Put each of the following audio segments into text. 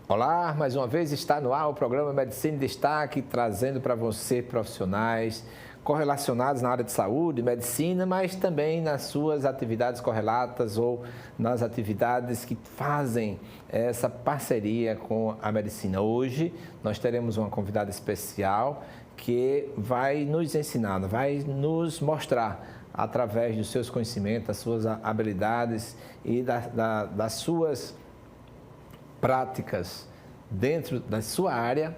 Olá, mais uma vez está no ar o programa Medicina em Destaque, trazendo para você profissionais correlacionados na área de saúde, medicina, mas também nas suas atividades correlatas ou nas atividades que fazem essa parceria com a medicina. Hoje nós teremos uma convidada especial que vai nos ensinar, vai nos mostrar através dos seus conhecimentos, das suas habilidades e das suas práticas dentro da sua área,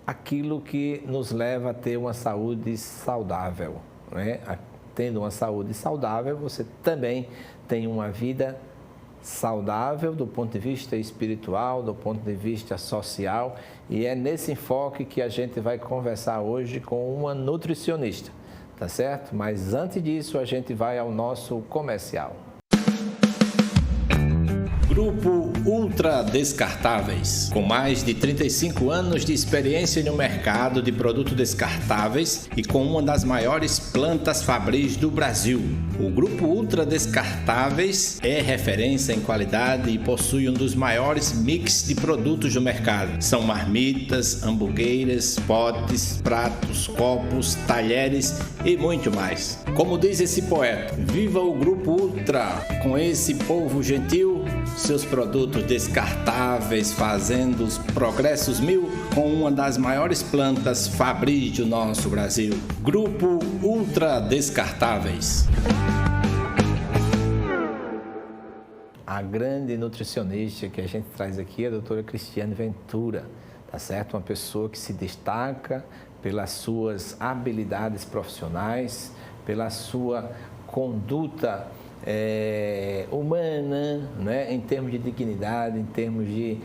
aquilo que nos leva a ter uma saúde saudável, né? Tendo uma saúde saudável, você também tem uma vida saudável do ponto de vista espiritual, do ponto de vista social, e é nesse enfoque que a gente vai conversar hoje com uma nutricionista, tá certo? Mas antes disso, a gente vai ao nosso comercial. Grupo Ultra Descartáveis. Com mais de 35 anos de experiência no mercado de produtos descartáveis e com uma das maiores plantas fabris do Brasil, o Grupo Ultra Descartáveis é referência em qualidade e possui um dos maiores mix de produtos do mercado. São marmitas, hamburgueiras, potes, pratos, copos, talheres e muito mais. Como diz esse poeta, viva o Grupo Ultra, com esse povo gentil, seus produtos descartáveis fazendo os progressos mil com uma das maiores plantas fabris do nosso Brasil. Grupo Ultra Descartáveis. A grande nutricionista que a gente traz aqui é a doutora Cristiane Ventura, tá certo? Uma pessoa que se destaca pelas suas habilidades profissionais, pela sua conduta humana, né? Em termos de dignidade, em termos de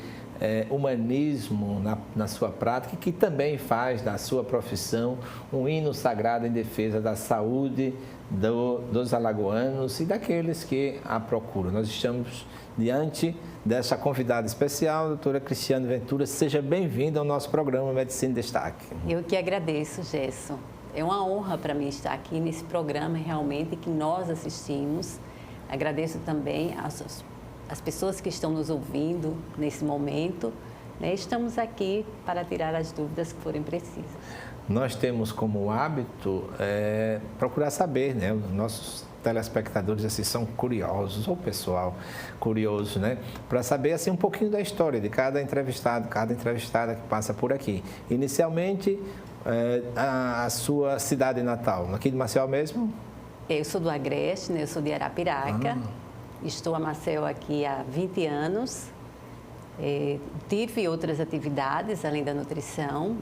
humanismo na sua prática, que também faz da sua profissão um hino sagrado em defesa da saúde dos alagoanos e daqueles que a procuram. Nós estamos diante dessa convidada especial, a doutora Cristiane Ventura. Seja bem-vinda ao nosso programa Medicina em Destaque. Eu que agradeço, Gerson. É uma honra para mim estar aqui nesse programa realmente que nós assistimos. Agradeço também as pessoas que estão nos ouvindo nesse momento, né? Estamos aqui para tirar as dúvidas que forem precisas. Nós temos como hábito procurar saber, né? Os nossos telespectadores assim, são curiosos, ou pessoal curioso, né? Para saber assim, um pouquinho da história de cada entrevistado, cada entrevistada que passa por aqui. Inicialmente, a sua cidade natal, aqui de Maceió mesmo? Eu sou do Agreste, né? Eu sou de Arapiraca. Estou a Maceió aqui há 20 anos. Tive outras atividades além da nutrição.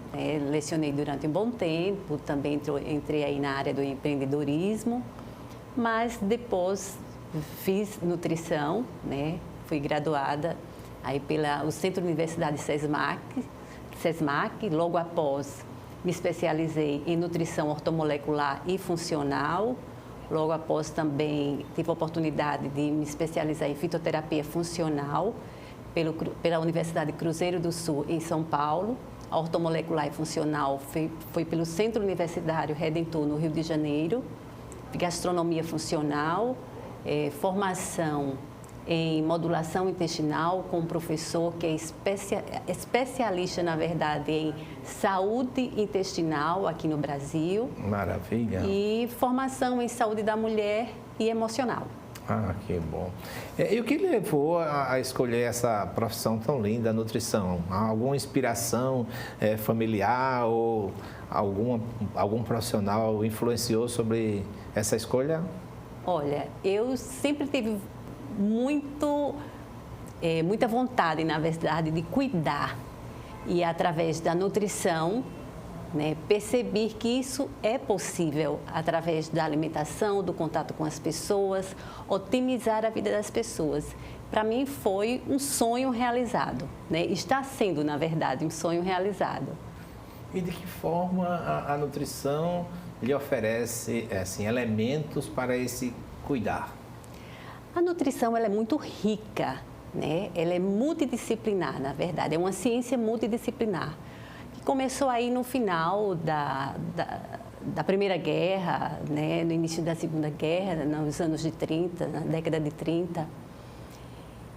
Lecionei durante um bom tempo, também entrei aí na área do empreendedorismo, mas depois fiz nutrição, né? Fui graduada aí pelo Centro Universidade SESMAC, logo após me especializei em nutrição ortomolecular e funcional. Logo após também tive a oportunidade de me especializar em fitoterapia funcional pela Universidade Cruzeiro do Sul, em São Paulo. A ortomolecular e funcional foi pelo Centro Universitário Redentor, no Rio de Janeiro. Gastronomia funcional, formação em modulação intestinal com um professor que é especialista, na verdade, em saúde intestinal aqui no Brasil. Maravilha. E formação em saúde da mulher e emocional. Ah, que bom. E o que levou a escolher essa profissão tão linda, a nutrição? Alguma inspiração familiar ou algum profissional influenciou sobre essa escolha? Olha, eu sempre tive muita vontade, na verdade, de cuidar. E através da nutrição, né, perceber que isso é possível através da alimentação, do contato com as pessoas, otimizar a vida das pessoas. Para mim foi um sonho realizado, né? Está sendo, na verdade, um sonho realizado. E de que forma a nutrição lhe oferece assim, elementos para esse cuidar? A nutrição ela é muito rica, né? Ela é multidisciplinar, na verdade, é uma ciência multidisciplinar. Começou aí no final da Primeira Guerra, né, no início da Segunda Guerra, nos anos de 30, na década de 30.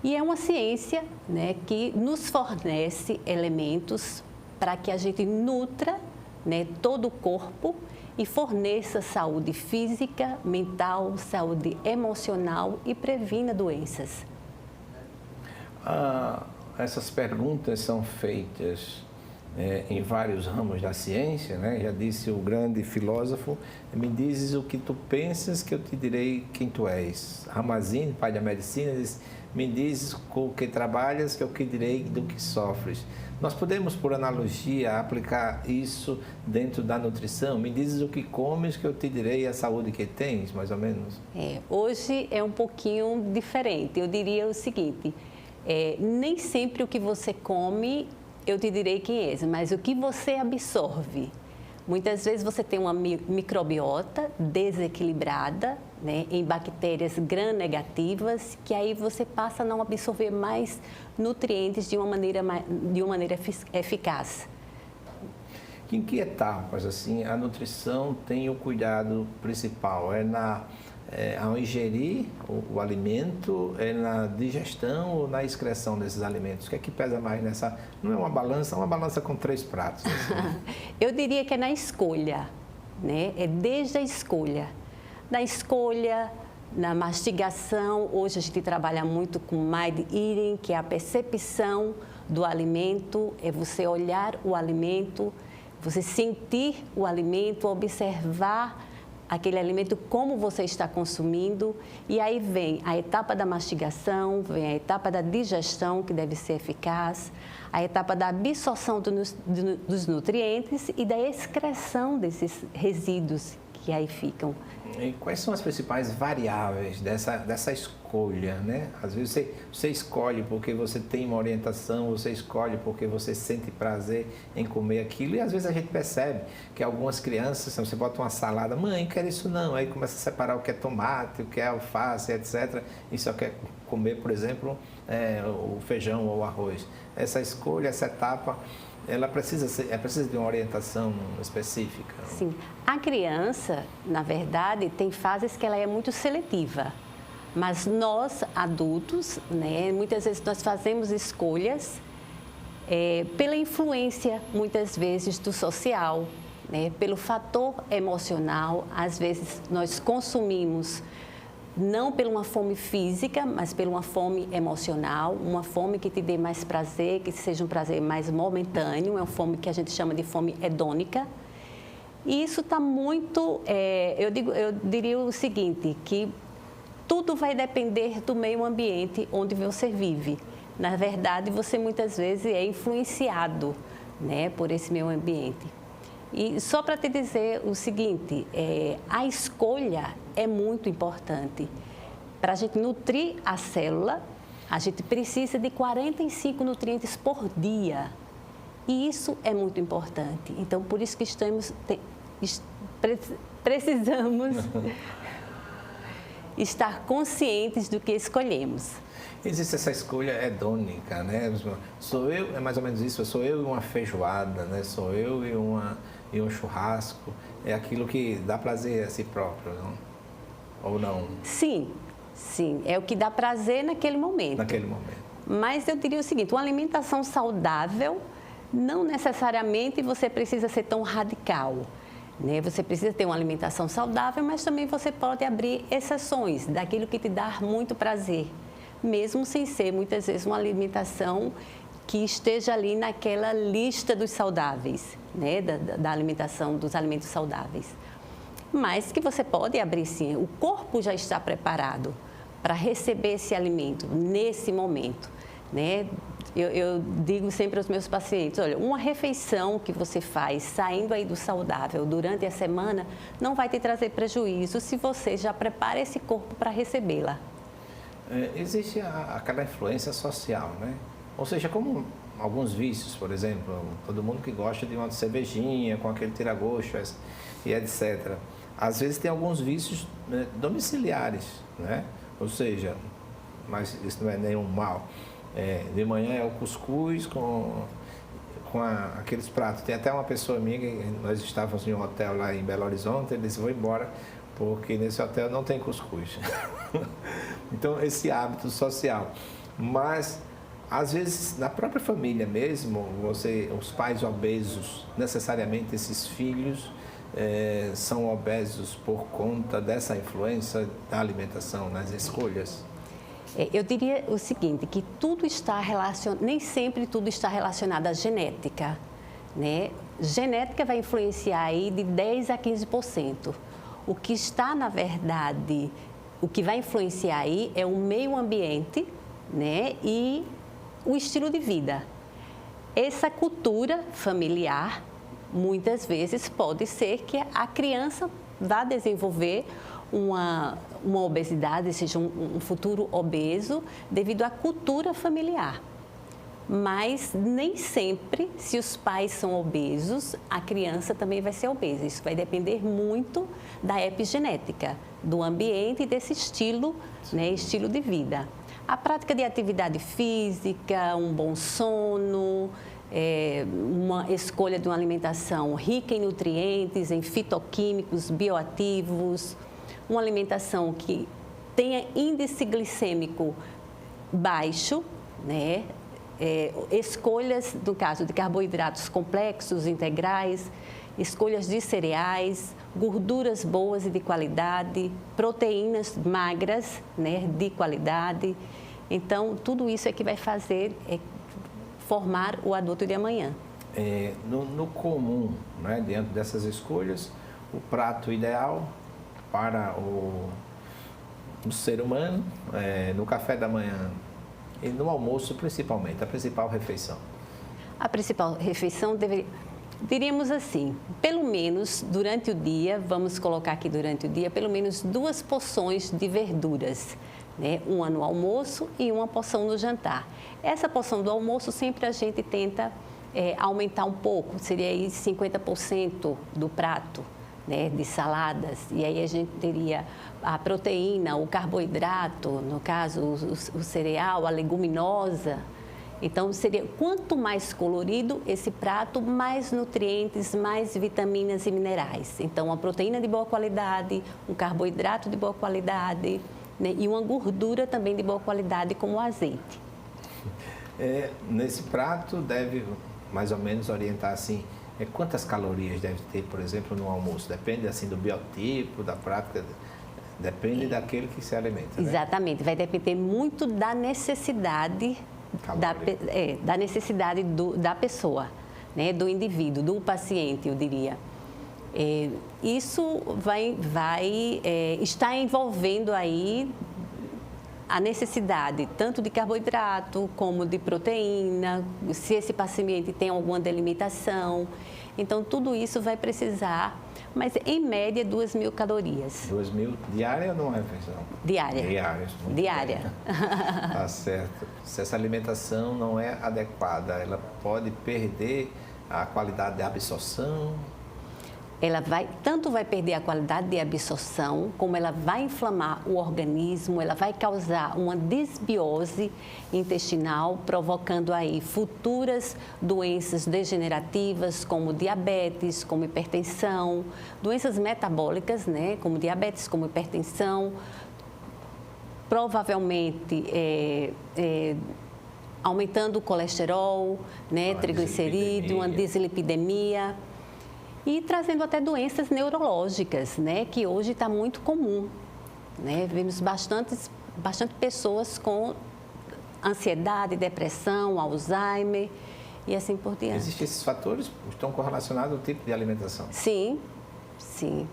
E é uma ciência, né, que nos fornece elementos para que a gente nutra, né, todo o corpo e forneça saúde física, mental, saúde emocional e previna doenças. Essas perguntas são feitas em vários ramos da ciência, né? Já disse o grande filósofo: me dizes o que tu pensas que eu te direi quem tu és. Ramazzini, pai da medicina, diz: me dizes com o que trabalhas que eu te direi do que sofres. Nós podemos, por analogia, aplicar isso dentro da nutrição? Me dizes o que comes que eu te direi a saúde que tens, mais ou menos? Hoje é um pouquinho diferente. Eu diria o seguinte: nem sempre o que você come eu te direi quem és, mas o que você absorve. Muitas vezes você tem uma microbiota desequilibrada, né, em bactérias gram-negativas, que aí você passa a não absorver mais nutrientes de uma maneira eficaz. Em que etapas assim a nutrição tem o cuidado principal? Ao ingerir o alimento, é na digestão ou na excreção desses alimentos? O que é que pesa mais nessa? Não é uma balança com 3 pratos. Assim. Eu diria que é na escolha, né? É desde a escolha. Na escolha, na mastigação. Hoje a gente trabalha muito com Mind Eating, que é a percepção do alimento, é você olhar o alimento, você sentir o alimento, observar aquele alimento, como você está consumindo, e aí vem a etapa da mastigação, vem a etapa da digestão, que deve ser eficaz, a etapa da absorção dos nutrientes e da excreção desses resíduos que aí ficam. E quais são as principais variáveis dessa escolha, né? Às vezes você escolhe porque você tem uma orientação, você escolhe porque você sente prazer em comer aquilo, e às vezes a gente percebe que algumas crianças, você bota uma salada, mãe, quero isso não, aí começa a separar o que é tomate, o que é alface, etc. E só quer comer, por exemplo, o feijão ou o arroz. Essa escolha, essa etapa, ela precisa de uma orientação específica. Sim. A criança, na verdade, tem fases que ela é muito seletiva. Mas nós, adultos, né, muitas vezes nós fazemos escolhas pela influência, muitas vezes, do social, né, pelo fator emocional. Às vezes nós consumimos não por uma fome física, mas por uma fome emocional, uma fome que te dê mais prazer, que seja um prazer mais momentâneo, é uma fome que a gente chama de fome hedônica. E isso está muito, eu diria o seguinte, que tudo vai depender do meio ambiente onde você vive. Na verdade, você muitas vezes é influenciado, né, por esse meio ambiente. E só para te dizer o seguinte, a escolha é muito importante. Para a gente nutrir a célula, a gente precisa de 45 nutrientes por dia. E isso é muito importante. Então, por isso que precisamos estar conscientes do que escolhemos. Existe essa escolha hedônica, né? Sou eu, é mais ou menos isso, sou eu e uma feijoada, né? Sou eu e um churrasco, é aquilo que dá prazer a si próprio, não? Ou não? Sim, é o que dá prazer naquele momento. Naquele momento. Mas eu diria o seguinte, uma alimentação saudável, não necessariamente você precisa ser tão radical, né? Você precisa ter uma alimentação saudável, mas também você pode abrir exceções daquilo que te dá muito prazer, mesmo sem ser, muitas vezes, uma alimentação que esteja ali naquela lista dos saudáveis, né? Da alimentação, dos alimentos saudáveis. Mas que você pode abrir sim, o corpo já está preparado para receber esse alimento nesse momento, né? Eu digo sempre aos meus pacientes, olha, uma refeição que você faz saindo aí do saudável durante a semana não vai te trazer prejuízo se você já prepara esse corpo para recebê-la. Existe aquela influência social, né? Ou seja, como alguns vícios, por exemplo, todo mundo que gosta de uma cervejinha com aquele tira-gosto e etc. Às vezes tem alguns vícios, né, domiciliares, né? Ou seja, mas isso não é nenhum mal. De manhã é o cuscuz com aqueles pratos. Tem até uma pessoa amiga, nós estávamos em um hotel lá em Belo Horizonte, ele disse, vou embora porque nesse hotel não tem cuscuz. Então, esse hábito social. Mas, às vezes, na própria família mesmo, os pais obesos, necessariamente esses filhos são obesos por conta dessa influência da alimentação nas escolhas? Eu diria o seguinte, que tudo está relacionado, nem sempre tudo está relacionado à genética, né? Genética vai influenciar aí de 10 a 15%. O que está, na verdade, o que vai influenciar aí é o meio ambiente, né? E o estilo de vida. Essa cultura familiar, muitas vezes, pode ser que a criança vá desenvolver uma obesidade, seja um futuro obeso, devido à cultura familiar. Mas nem sempre, se os pais são obesos, a criança também vai ser obesa. Isso vai depender muito da epigenética, do ambiente e desse estilo, né, estilo de vida. A prática de atividade física, um bom sono, uma escolha de uma alimentação rica em nutrientes, em fitoquímicos, bioativos, uma alimentação que tenha índice glicêmico baixo, né? Escolhas, no caso de carboidratos complexos, integrais, escolhas de cereais, gorduras boas e de qualidade, proteínas magras, né, de qualidade. Então, tudo isso é que vai fazer formar o adulto de amanhã. No comum, né, diante dessas escolhas, o prato ideal para o ser humano, no café da manhã e no almoço, principalmente, a principal refeição? A principal refeição diríamos assim, pelo menos durante o dia, vamos colocar aqui durante o dia, pelo menos 2 porções de verduras, né? Uma no almoço e uma porção no jantar. Essa porção do almoço sempre a gente tenta aumentar um pouco, seria aí 50% do prato, né, de saladas, e aí a gente teria a proteína, o carboidrato, no caso o cereal, a leguminosa. Então, seria quanto mais colorido esse prato, mais nutrientes, mais vitaminas e minerais. Então, a proteína de boa qualidade, um carboidrato de boa qualidade, né, e uma gordura também de boa qualidade, como o azeite. Nesse prato, deve mais ou menos orientar assim, quantas calorias deve ter, por exemplo, no almoço? Depende assim do biotipo, da prática, depende daquele que se alimenta, né? Exatamente, vai depender muito da necessidade da necessidade da pessoa, né, do indivíduo, do paciente, eu diria. Isso vai estar envolvendo aí a necessidade tanto de carboidrato como de proteína, se esse paciente tem alguma delimitação. Então, tudo isso vai precisar, mas em média 2.000 calorias. 2.000 diária ou numa refeição? Diária. Diária. Tá certo. Se essa alimentação não é adequada, ela pode perder a qualidade de absorção? Ela tanto vai perder a qualidade de absorção, como ela vai inflamar o organismo, ela vai causar uma desbiose intestinal, provocando aí futuras doenças degenerativas, como diabetes, como hipertensão, doenças metabólicas, né, como diabetes, como hipertensão, provavelmente aumentando o colesterol, né, triglicerídeo, uma dislipidemia. E trazendo até doenças neurológicas, né, que hoje está muito comum, né? Vemos bastante pessoas com ansiedade, depressão, Alzheimer e assim por diante. Existem esses fatores que estão correlacionados ao tipo de alimentação? Sim, sim.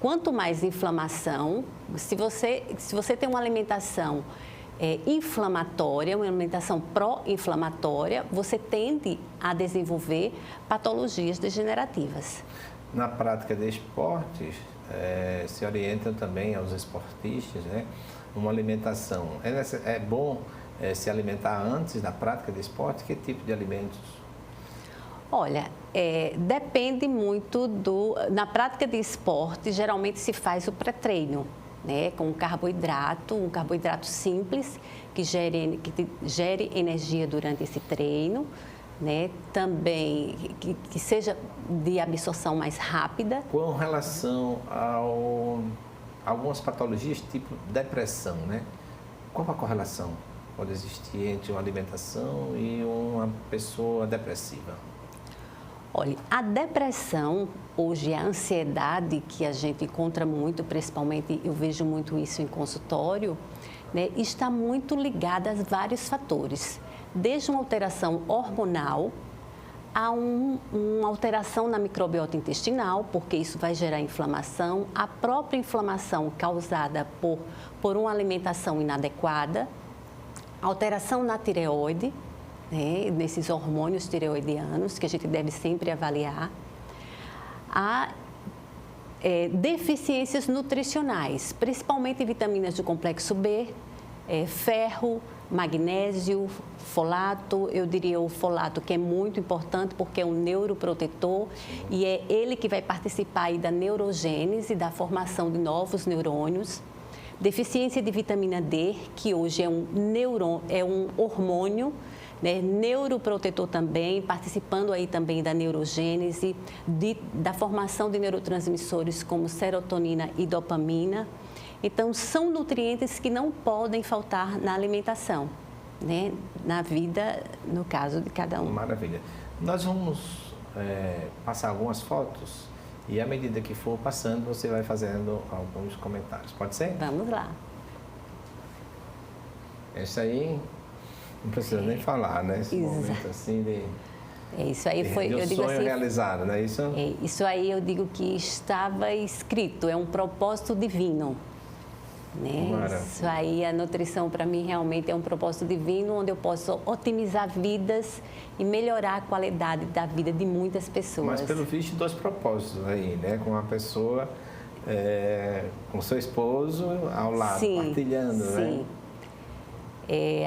Quanto mais inflamação, se você tem uma alimentação inflamatória, uma alimentação pró-inflamatória, você tende a desenvolver patologias degenerativas. Na prática de esportes, se orientam também aos esportistas, né? Uma alimentação. É bom se alimentar antes da prática de esporte? Que tipo de alimentos? Olha, depende muito na prática de esporte, geralmente se faz o pré-treino, né, com um carboidrato simples, que gere energia durante esse treino, né, também que seja de absorção mais rápida. Com relação a algumas patologias tipo depressão, né? Qual a correlação pode existir entre uma alimentação e uma pessoa depressiva? Olha, a depressão, hoje a ansiedade que a gente encontra muito, principalmente eu vejo muito isso em consultório, né, está muito ligada a vários fatores, desde uma alteração hormonal a uma alteração na microbiota intestinal, porque isso vai gerar inflamação, a própria inflamação causada por uma alimentação inadequada, alteração na tireoide, né, nesses hormônios tireoidianos, que a gente deve sempre avaliar, deficiências nutricionais, principalmente vitaminas do complexo B, ferro, magnésio, folato. Eu diria o folato, que é muito importante porque é um neuroprotetor e é ele que vai participar aí da neurogênese, da formação de novos neurônios. Deficiência de vitamina D, que hoje é um hormônio, né, neuroprotetor também, participando aí também da neurogênese, da formação de neurotransmissores como serotonina e dopamina. Então, são nutrientes que não podem faltar na alimentação, né, na vida, no caso de cada um. Maravilha. Nós vamos passar algumas fotos e, à medida que for passando, você vai fazendo alguns comentários. Pode ser? Vamos lá. Esse aí... Não precisa nem falar, né? Esse momento assim de... Isso aí foi, eu digo sonho assim, realizado, não é isso? Isso aí eu digo que estava escrito, é um propósito divino. Né? Isso aí, a nutrição para mim realmente é um propósito divino, onde eu posso otimizar vidas e melhorar a qualidade da vida de muitas pessoas. Mas pelo visto, 2 propósitos aí, né? Com a pessoa, com seu esposo ao lado, sim, partilhando, sim. Né?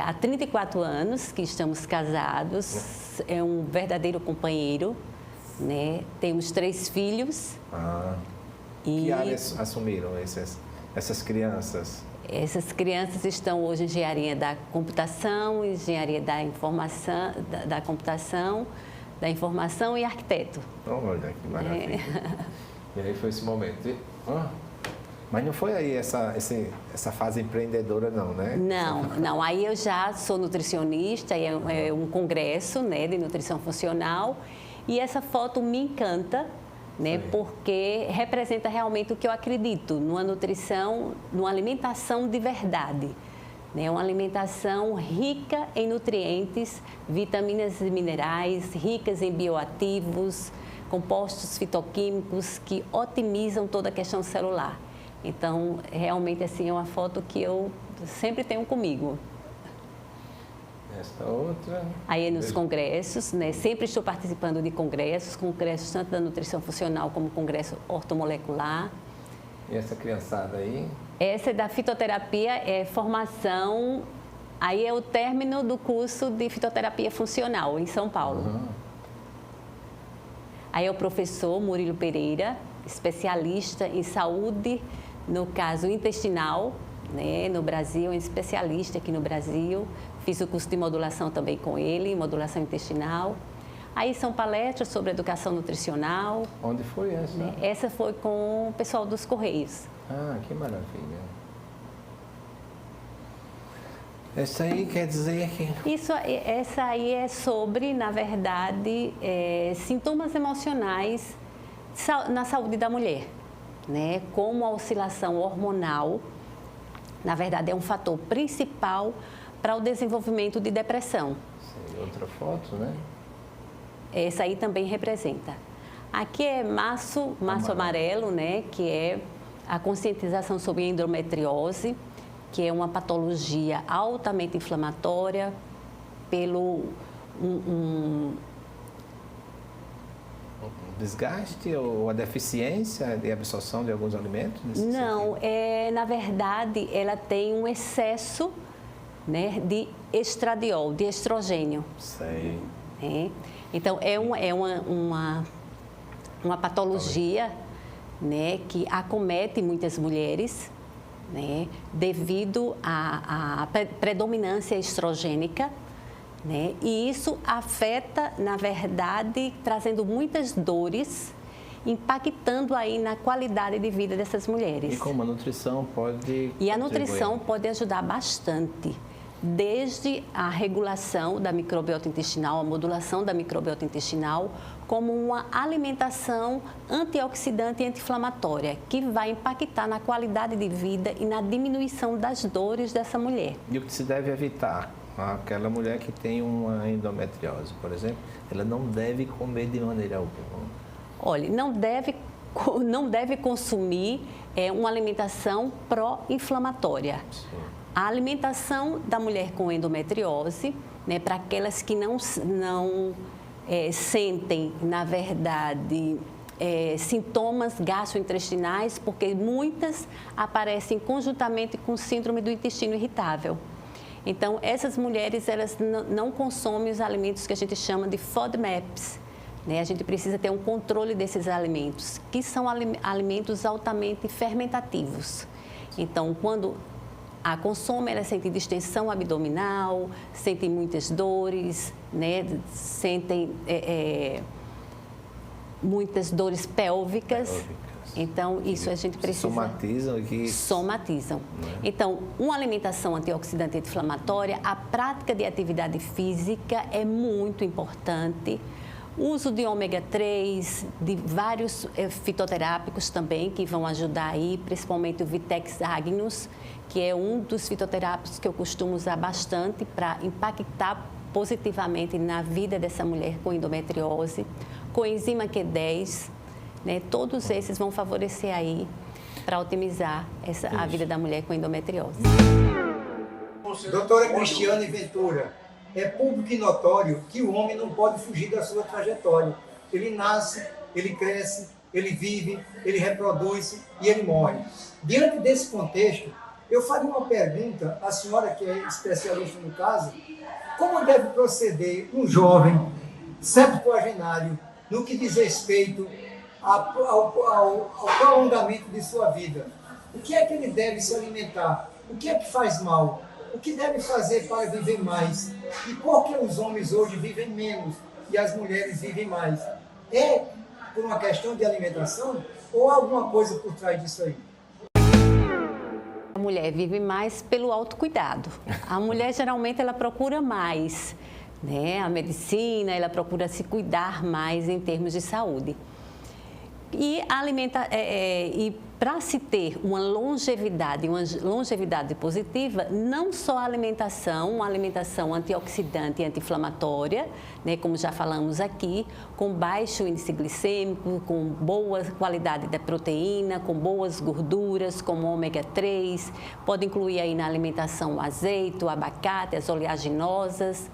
Há 34 anos que estamos casados, é um verdadeiro companheiro, né? Temos 3 filhos. Que áreas assumiram essas crianças? Essas crianças estão hoje em engenharia da computação, engenharia da informação, da computação, da informação e arquiteto. Olha que maravilha. E aí foi esse momento. Mas não foi aí essa fase empreendedora, não, né? Não. Aí eu já sou nutricionista, é um congresso, né, de nutrição funcional. E essa foto me encanta, né, porque representa realmente o que eu acredito, numa nutrição, numa alimentação de verdade. Né, uma alimentação rica em nutrientes, vitaminas e minerais, ricas em bioativos, compostos fitoquímicos que otimizam toda a questão celular. Então, realmente, assim, é uma foto que eu sempre tenho comigo. Esta outra... Aí nos congressos, né? Sempre estou participando de congressos tanto da nutrição funcional como congresso ortomolecular. E essa criançada aí? Essa é da fitoterapia, é formação, aí é o término do curso de fitoterapia funcional em São Paulo. Aí é o professor Murilo Pereira, especialista em saúde, no caso intestinal, né, no Brasil, é um especialista aqui no Brasil. Fiz o curso de modulação também com ele, modulação intestinal. Aí são palestras sobre educação nutricional. Onde foi essa? Né? Essa foi com o pessoal dos Correios. Que maravilha. Essa aí quer dizer que... Essa aí é sobre, na verdade, sintomas emocionais na saúde da mulher, né? Como a oscilação hormonal, na verdade, é um fator principal para o desenvolvimento de depressão. Sim, outra foto, né? Essa aí também representa. Aqui é março amarelo, né? Que é a conscientização sobre a endometriose, que é uma patologia altamente inflamatória pelo desgaste ou a deficiência de absorção de alguns alimentos? Não, na verdade, ela tem um excesso, né, de estradiol, de estrogênio. Sei. Então, é uma patologia, né, que acomete muitas mulheres, né, devido à predominância estrogênica. Né? E isso afeta, na verdade, trazendo muitas dores, impactando aí na qualidade de vida dessas mulheres. E como a nutrição pode... E a nutrição pode ajudar bastante, desde a regulação da microbiota intestinal, a modulação da microbiota intestinal, como uma alimentação antioxidante e anti-inflamatória, que vai impactar na qualidade de vida e na diminuição das dores dessa mulher. E o que se deve evitar? Aquela mulher que tem uma endometriose, por exemplo, ela não deve comer de maneira alguma. Olha, não deve consumir uma alimentação pró-inflamatória. A alimentação da mulher com endometriose, né, para aquelas que não sentem, na verdade, sintomas gastrointestinais, porque muitas aparecem conjuntamente com síndrome do intestino irritável. Então, essas mulheres, elas não consomem os alimentos que a gente chama de FODMAPs. Né? A gente precisa ter um controle desses alimentos, que são alimentos altamente fermentativos. Então, quando a consome, ela sente distensão abdominal, sentem muitas dores, né? Sentem muitas dores pélvicas. Então, isso a gente precisa... Somatizam aqui. Somatizam. Então, uma alimentação antioxidante e anti-inflamatória, a prática de atividade física é muito importante. O uso de ômega 3, de vários fitoterápicos também, que vão ajudar aí, principalmente o Vitex agnus, que é um dos fitoterápicos que eu costumo usar bastante para impactar positivamente na vida dessa mulher com endometriose. Coenzima Q10, né? Todos esses vão favorecer aí para otimizar a vida da mulher com endometriose. Doutora Cristiane Ventura, é público e notório que o homem não pode fugir da sua trajetória. Ele nasce, ele cresce, ele vive, ele reproduz e ele morre. Diante desse contexto, eu faria uma pergunta à senhora que é especialista no caso: como deve proceder um jovem septuagenário no que diz respeito ao prolongamento de sua vida? O que é que ele deve se alimentar? O que é que faz mal? O que deve fazer para viver mais? E por que os homens hoje vivem menos e as mulheres vivem mais? É por uma questão de alimentação ou alguma coisa por trás disso aí? A mulher vive mais pelo autocuidado. A mulher, geralmente, ela procura mais, né? A medicina, ela procura se cuidar mais em termos de saúde. E para se ter uma longevidade positiva, não só a alimentação, uma alimentação antioxidante e anti-inflamatória, né, como já falamos aqui, com baixo índice glicêmico, com boa qualidade da proteína, com boas gorduras, como ômega 3, pode incluir aí na alimentação o azeite, o abacate, as oleaginosas.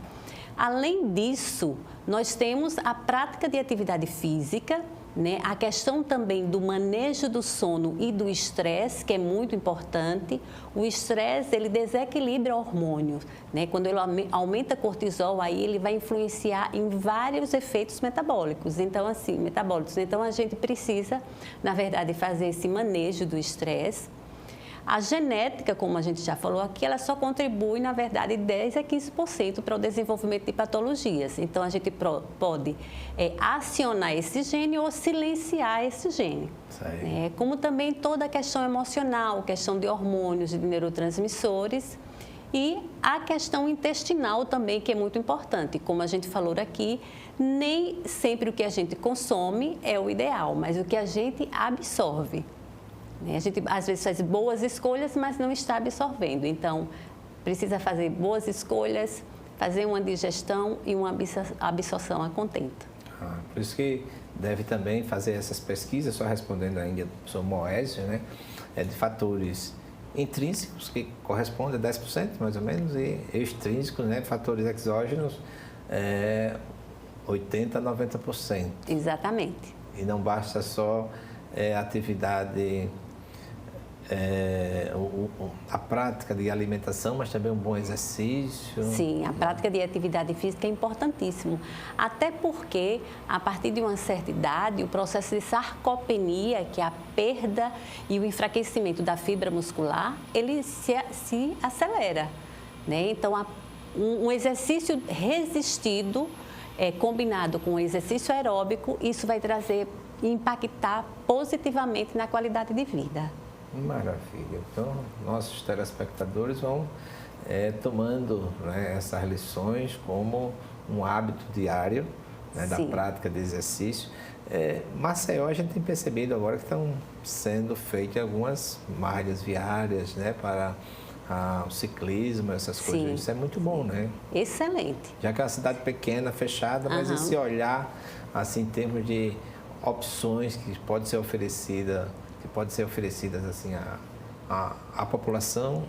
Além disso, nós temos a prática de atividade física, né? A questão também do manejo do sono e do estresse, que é muito importante. O estresse, ele desequilibra hormônios, né? Quando ele aumenta cortisol, aí ele vai influenciar em vários efeitos metabólicos. Então, Então, a gente precisa, na verdade, fazer esse manejo do estresse. A genética, como a gente já falou aqui, ela só contribui, na verdade, 10 a 15% para o desenvolvimento de patologias. Então, a gente pode acionar esse gene ou silenciar esse gene. Como também toda a questão emocional, questão de hormônios, de neurotransmissores. E a questão intestinal também, que é muito importante. Como a gente falou aqui, nem sempre o que a gente consome é o ideal, mas o que a gente absorve. A gente, às vezes, faz boas escolhas, mas não está absorvendo. Então, precisa fazer boas escolhas, fazer uma digestão e uma absorção a contento. Por isso que deve também fazer essas pesquisas, só respondendo ainda do professor Moésio, né? De fatores intrínsecos, que correspondem a 10% mais ou menos, e extrínsecos, né? Fatores exógenos, 80% a 90%. Exatamente. E não basta só atividade... a prática de alimentação, mas também um bom exercício. Sim, a prática de atividade física é importantíssimo. Até porque, a partir de uma certa idade, o processo de sarcopenia, que é a perda e o enfraquecimento da fibra muscular, ele se acelera, né? Então, um exercício resistido, combinado com um exercício aeróbico, isso vai impactar positivamente na qualidade de vida. Maravilha. Então, nossos telespectadores vão tomando, né, essas lições como um hábito diário, né, da prática de exercício. Maceió, a gente tem percebido agora que estão sendo feitas algumas malhas viárias, né, para o ciclismo, essas coisas. Isso é muito bom, né? Excelente. Já que é uma cidade pequena, fechada, mas esse olhar, assim, em termos de opções que podem ser oferecidas, assim, à população.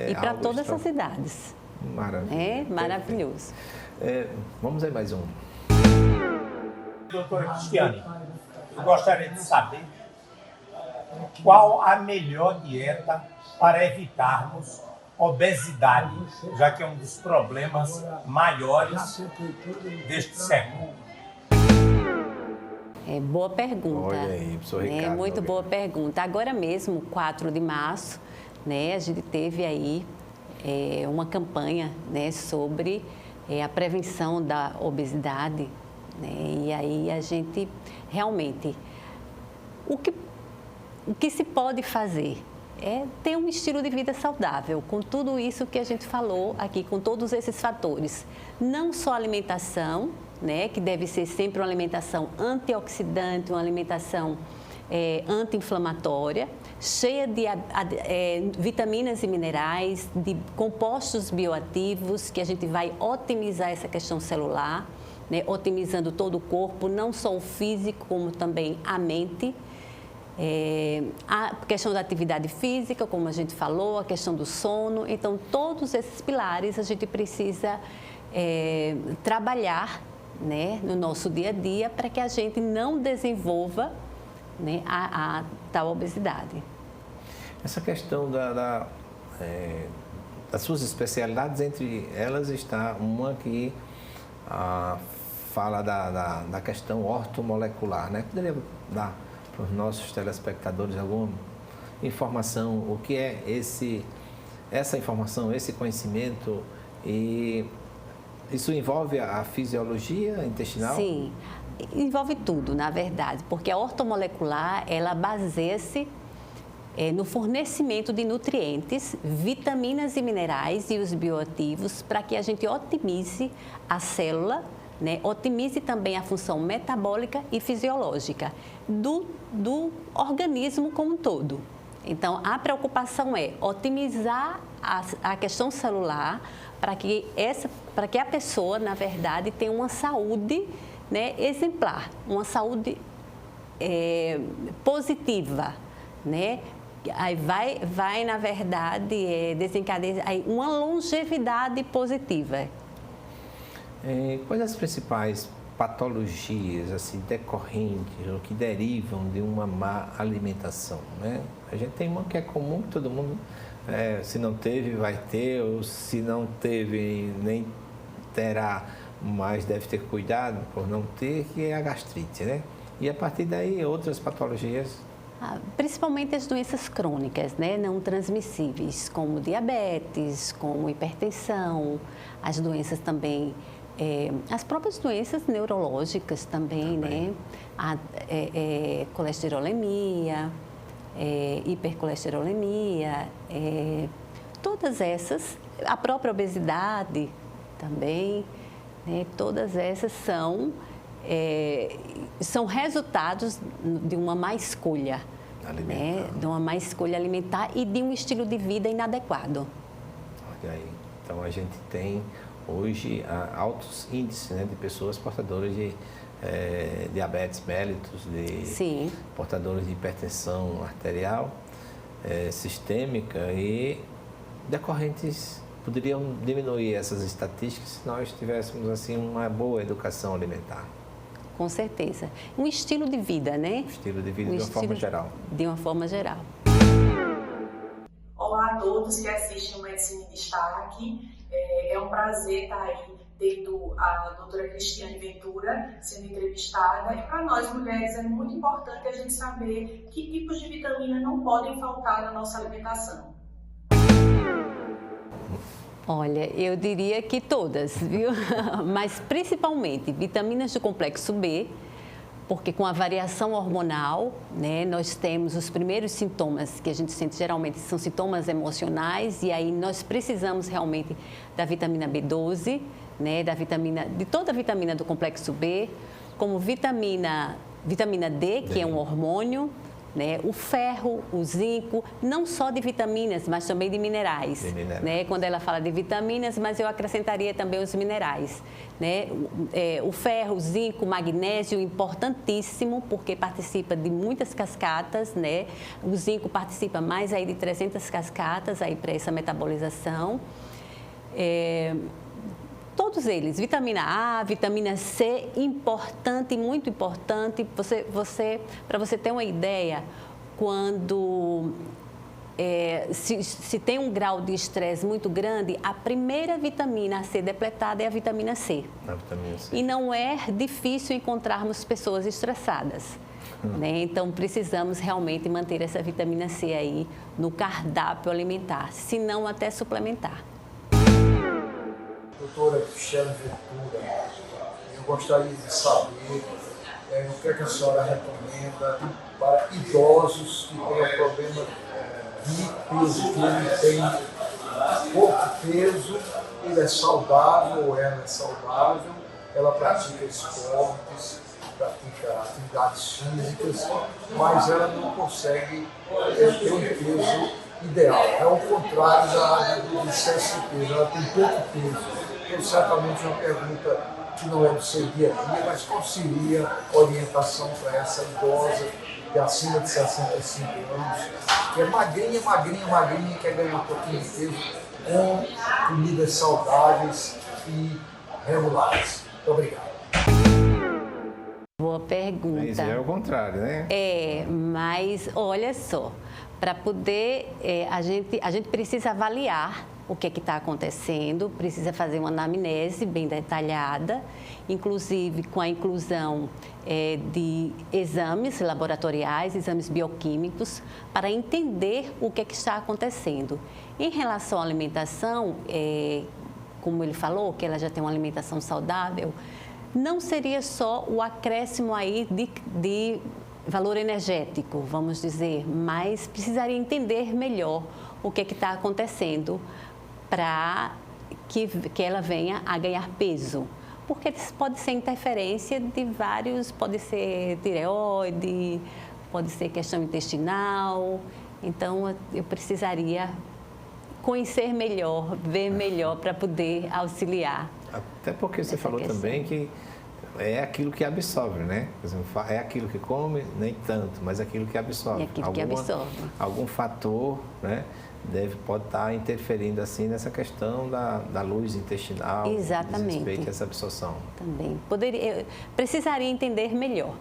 E para todas as cidades. Maravilha. É maravilhoso. Vamos aí mais um. Doutora Cristiane, eu gostaria de saber qual a melhor dieta para evitarmos obesidade, já que é um dos problemas maiores deste século. Boa pergunta. Olha aí, professor Ricardo. Muito boa pergunta. Agora mesmo, 4 de março, né, a gente teve aí uma campanha, né, sobre a prevenção da obesidade, né, e aí a gente realmente, o que se pode fazer é ter um estilo de vida saudável, com tudo isso que a gente falou aqui, com todos esses fatores. Não só alimentação, né, que deve ser sempre uma alimentação antioxidante, uma alimentação anti-inflamatória, cheia de vitaminas e minerais, de compostos bioativos, que a gente vai otimizar essa questão celular, né, otimizando todo o corpo, não só o físico, como também a mente. A questão da atividade física, como a gente falou, a questão do sono. Então, todos esses pilares a gente precisa trabalhar, né, no nosso dia a dia para que a gente não desenvolva, né, a tal obesidade. Essa questão das suas especialidades, entre elas está uma que fala da questão ortomolecular, né? Poderia dar para os nossos telespectadores alguma informação, o que é essa informação, esse conhecimento, e isso envolve a fisiologia intestinal? Sim, envolve tudo, na verdade, porque a ortomolecular, ela baseia-se no fornecimento de nutrientes, vitaminas e minerais e os bioativos para que a gente otimize a célula, né, otimize também a função metabólica e fisiológica do organismo como um todo. Então, a preocupação é otimizar a questão celular para que a pessoa, na verdade, tenha uma saúde, né, exemplar, uma saúde positiva, né? Aí vai na verdade, desencadear uma longevidade positiva. Quais as principais patologias assim, decorrentes ou que derivam de uma má alimentação, né? A gente tem uma que é comum, que todo mundo, se não teve, vai ter, ou se não teve, nem terá, mas deve ter cuidado por não ter, que é a gastrite, né? E a partir daí, outras patologias. Principalmente as doenças crônicas, né, não transmissíveis, como diabetes, como hipertensão, as doenças também, as próprias doenças neurológicas também, né, colesterolemia, hipercolesterolemia, todas essas, a própria obesidade também, né, todas essas são resultados de uma má escolha, né? De uma má escolha alimentar e de um estilo de vida inadequado. Olha aí. Então, a gente tem hoje altos índices, né, de pessoas portadoras de diabetes mellitus, portadores de hipertensão arterial sistêmica, e decorrentes poderiam diminuir essas estatísticas se nós tivéssemos assim uma boa educação alimentar. Com certeza. Um estilo de vida, né? Estilo de vida de uma forma geral. De uma forma geral. Olá a todos que assistem o Medicina em Destaque. É um prazer estar aí tendo a doutora Cristiane Ventura sendo entrevistada. E para nós mulheres é muito importante a gente saber que tipos de vitamina não podem faltar na nossa alimentação. Olha, eu diria que todas, viu? Mas principalmente vitaminas do complexo B, porque com a variação hormonal, né, nós temos os primeiros sintomas que a gente sente, geralmente são sintomas emocionais, e aí nós precisamos realmente da vitamina B12, né, de toda a vitamina do complexo B, como vitamina D, que é um hormônio, né, o ferro, o zinco, não só de vitaminas, mas também de minerais. Né? Quando ela fala de vitaminas, mas eu acrescentaria também os minerais. Né? O ferro, o zinco, o magnésio, importantíssimo, porque participa de muitas cascatas, né? O zinco participa mais aí de 300 cascatas aí para essa metabolização. Todos eles, vitamina A, vitamina C, importante, muito importante. Para você ter uma ideia, quando se tem um grau de estresse muito grande, a primeira vitamina a ser depletada é a vitamina C. E não é difícil encontrarmos pessoas estressadas. Né? Então, precisamos realmente manter essa vitamina C aí no cardápio alimentar, se não até suplementar. Doutora Cristiane Ventura, eu gostaria de saber o que a senhora recomenda para idosos que têm problema de peso, que ele tem pouco peso, ele é saudável ou ela é saudável, ela pratica esportes, pratica atividades físicas, mas ela não consegue ter um peso ideal. É o contrário do excesso de peso, ela tem pouco peso. Então, certamente uma pergunta que não é do seu dia a dia, mas qual seria a orientação para essa idosa que é acima de 65 anos, que é magrinha, quer ganhar um pouquinho de peso com comidas saudáveis e regulares. Muito obrigado. Boa pergunta. Mas é o contrário, né? Mas olha só, para poder, a gente precisa avaliar o que está acontecendo, precisa fazer uma anamnese bem detalhada, inclusive com a inclusão de exames laboratoriais, exames bioquímicos, para entender o que está acontecendo. Em relação à alimentação, como ele falou, que ela já tem uma alimentação saudável, não seria só o acréscimo aí de valor energético, vamos dizer, mas precisaria entender melhor o que está acontecendo para que ela venha a ganhar peso. Porque pode ser interferência de vários, pode ser tireoide, pode ser questão intestinal. Então, eu precisaria conhecer melhor, ver melhor para poder auxiliar. Até porque você falou também que é aquilo que absorve, né? É aquilo que come, nem tanto, mas aquilo que absorve. É aquilo que absorve. Algum fator, né? Pode estar interferindo assim nessa questão da luz intestinal. Exatamente. Respeito a essa absorção. Também. Precisaria entender melhor,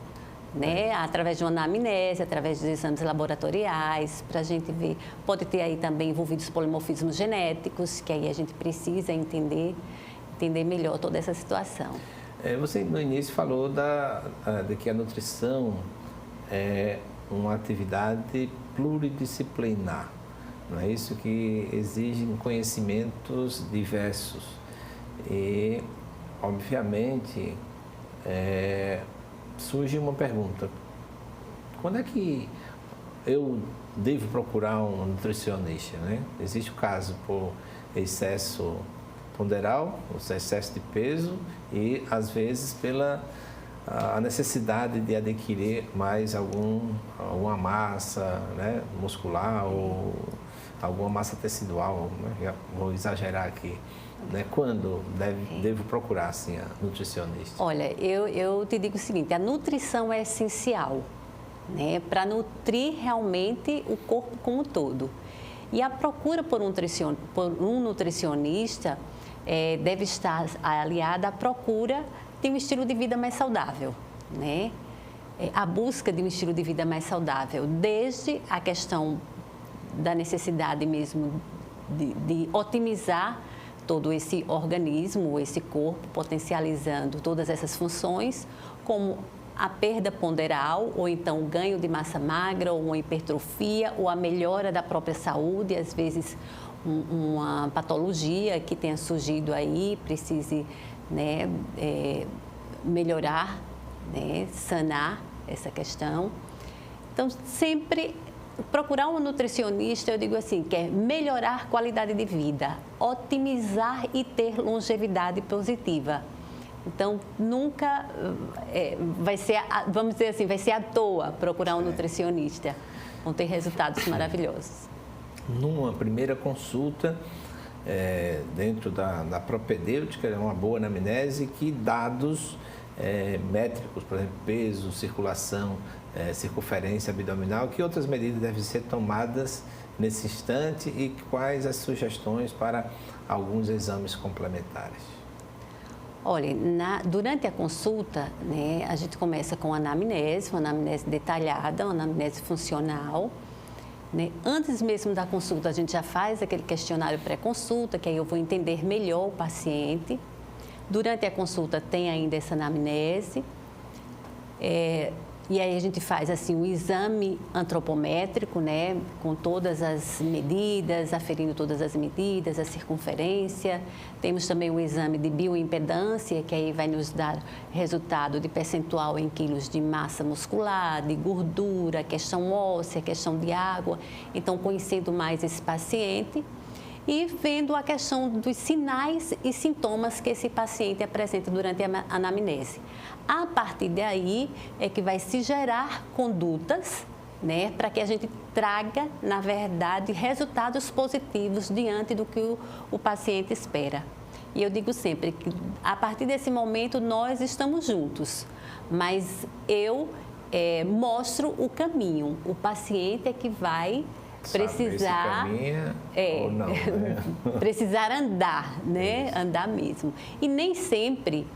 né? Através de uma anamnese, através dos exames laboratoriais, para a gente ver. Pode ter aí também envolvidos polimorfismos genéticos, que aí a gente precisa entender melhor toda essa situação. Você no início falou de que a nutrição é uma atividade pluridisciplinar. Não é isso, que exige conhecimentos diversos. E, obviamente, surge uma pergunta. Quando é que eu devo procurar um nutricionista, né? Existe o caso por excesso ponderal, o excesso de peso e, às vezes, pela a necessidade de adquirir mais alguma massa, né, muscular ou alguma massa tecidual, né? Vou exagerar aqui. Né? Quando devo procurar assim, a nutricionista? Por eu te digo o seguinte, a nutrição é essencial, né, para nutrir realmente o corpo como um todo. E a procura por um nutricionista deve estar aliada à procura de um estilo de vida mais saudável, né? A busca de um estilo de vida mais saudável, desde a questão da necessidade mesmo de otimizar todo esse organismo, esse corpo, potencializando todas essas funções, como a perda ponderal, ou então o ganho de massa magra, ou uma hipertrofia, ou a melhora da própria saúde, às vezes uma patologia que tenha surgido aí, precise, né, melhorar né, sanar essa questão. Então, sempre procurar um nutricionista, eu digo assim, que é melhorar a qualidade de vida, otimizar e ter longevidade positiva. Então, nunca vai ser, vamos dizer assim, vai ser à toa procurar um nutricionista. Vão ter resultados maravilhosos. Numa primeira consulta, dentro da propedêutica, é uma boa anamnese, que dados métricos, por exemplo, peso, circulação, circunferência abdominal, que outras medidas devem ser tomadas nesse instante e quais as sugestões para alguns exames complementares? Olha, durante a consulta, né, a gente começa com uma anamnese detalhada, uma anamnese funcional. Né? Antes mesmo da consulta, a gente já faz aquele questionário pré-consulta, que aí eu vou entender melhor o paciente. Durante a consulta tem ainda essa anamnese. E aí a gente faz assim um exame antropométrico, né, com todas as medidas, aferindo todas as medidas, a circunferência. Temos também um exame de bioimpedância, que aí vai nos dar resultado de percentual em quilos de massa muscular, de gordura, questão óssea, questão de água. Então, conhecendo mais esse paciente e vendo a questão dos sinais e sintomas que esse paciente apresenta durante a anamnese. A partir daí é que vai se gerar condutas, né, para que a gente traga, na verdade, resultados positivos diante do que o paciente espera. E eu digo sempre que, a partir desse momento, nós estamos juntos, mas eu mostro o caminho. O paciente é que vai precisar ou não, né? precisar andar, né? Andar mesmo. E nem sempre,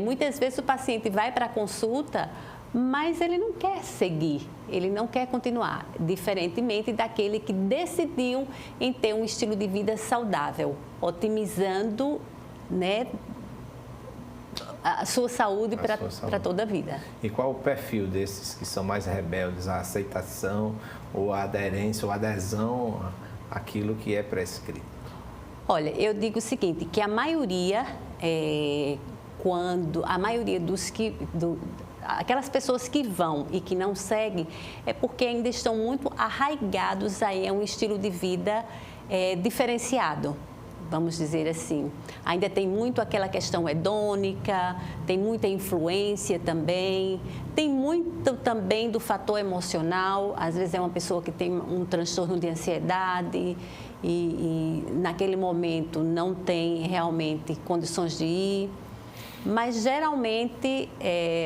muitas vezes o paciente vai para a consulta, mas ele não quer seguir, ele não quer continuar, diferentemente daquele que decidiu em ter um estilo de vida saudável, otimizando, né, a sua saúde para toda a vida. E qual o perfil desses que são mais rebeldes à aceitação ou à aderência ou adesão àquilo que é prescrito? Olha, eu digo o seguinte, que a maioria, aquelas pessoas que vão e que não seguem, é porque ainda estão muito arraigados aí a um estilo de vida diferenciado. Vamos dizer assim, ainda tem muito aquela questão hedônica, tem muita influência também, tem muito também do fator emocional. Às vezes é uma pessoa que tem um transtorno de ansiedade e naquele momento não tem realmente condições de ir. Mas geralmente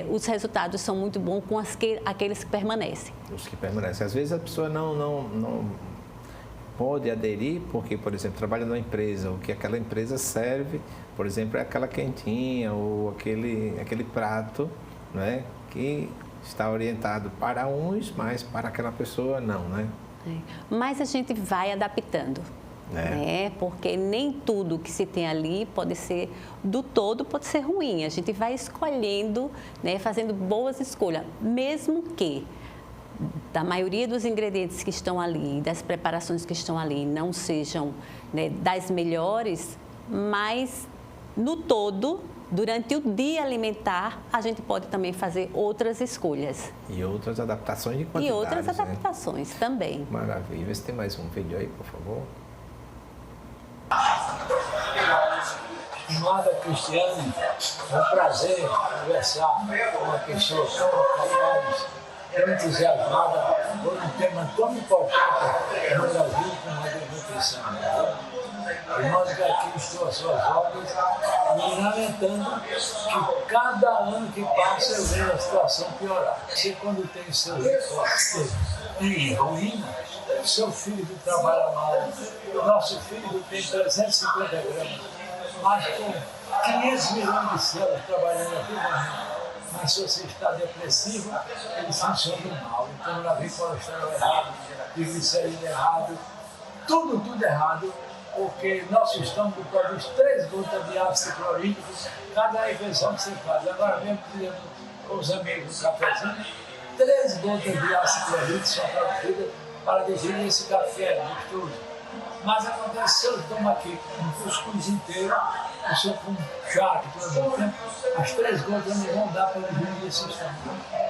os resultados são muito bons com aqueles que permanecem. Os que permanecem. Às vezes a pessoa não pode aderir porque, por exemplo, trabalha numa empresa, o que aquela empresa serve, por exemplo, é aquela quentinha ou aquele prato, né, que está orientado para uns, mas para aquela pessoa não, né? Mas a gente vai adaptando, né? Porque nem tudo que se tem ali pode ser do todo, pode ser ruim. A gente vai escolhendo, né, fazendo boas escolhas, mesmo que da maioria dos ingredientes que estão ali, das preparações que estão ali, não sejam, né, das melhores, mas no todo, durante o dia alimentar, a gente pode também fazer outras escolhas. E outras adaptações de quantidades. E outras adaptações, né, também. Maravilha. Vê se tem mais um vídeo aí, por favor. Estimada Cristiane, é um prazer conversar com uma pessoa tão capaz, tão entusiasmada por um tema tão importante no Brasil como a nutrição. E nós aqui estou às suas ordens e lamentando que cada ano que passa eu vejo a situação piorar. Você quando tem seu em ruína, seu filho trabalha mal, nosso filho tem 350 gramas, mas com 500 milhões de células trabalhando aqui, mas se você está depressivo, ele funciona mal. Então já vem colesterol errado, triglicerídeo errado, tudo errado, porque nosso estômago produz 3 gotas de ácido clorídrico cada refeição que você faz. Agora mesmo, por exemplo, com os amigos do cafezinho, 3 gotas de ácido clorídrico são produzidas para digerir esse café gostoso. Mas acontece, se eu tomo aqui um cuscuz inteiro, se eu como chá, que por exemplo, as 3 gotas não vão dar para digerir esse estômago.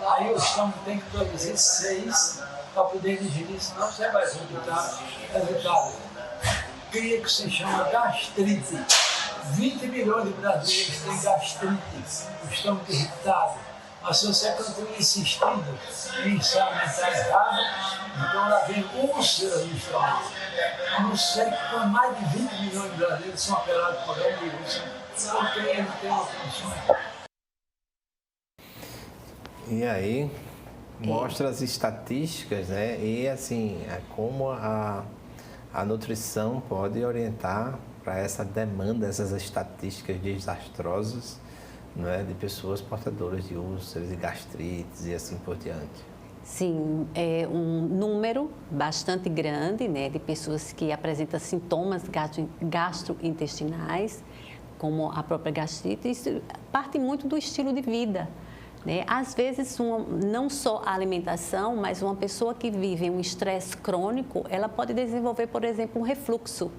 Aí o estômago tem que produzir 6 para poder digerir, senão você vai resultar. Cria que se chama gastrite. 20 milhões de brasileiros têm gastrite, o estômago irritado. Mas se você continua insistindo em se alimentar errado, então ela vem úlcera no estômago. Eu não sei que mais de 20 milhões de brasileiros são operados por ela de úlcera, porque ele não tem uma função. E aí, mostra as estatísticas, né? E assim, como a nutrição pode orientar para essa demanda, essas estatísticas desastrosas, né, de pessoas portadoras de úlceras e gastrites e assim por diante. Sim, é um número bastante grande, né, de pessoas que apresentam sintomas gastrointestinais, como a própria gastrite. Isso parte muito do estilo de vida, né? Às vezes, não só a alimentação, mas uma pessoa que vive um estresse crônico, ela pode desenvolver, por exemplo, um refluxo,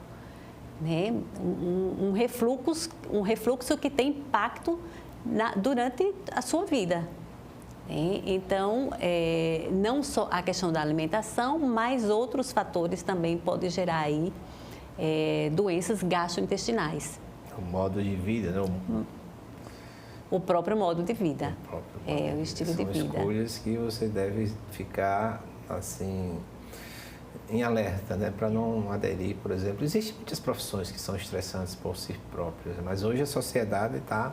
né? Um refluxo que tem impacto durante a sua vida. Então, não só a questão da alimentação, mas outros fatores também podem gerar aí doenças gastrointestinais. O modo de vida, né? O próprio modo de vida, o estilo de vida. São escolhas que você deve ficar, assim, em alerta, né? Para não aderir, por exemplo. Existem muitas profissões que são estressantes por si próprias, mas hoje a sociedade está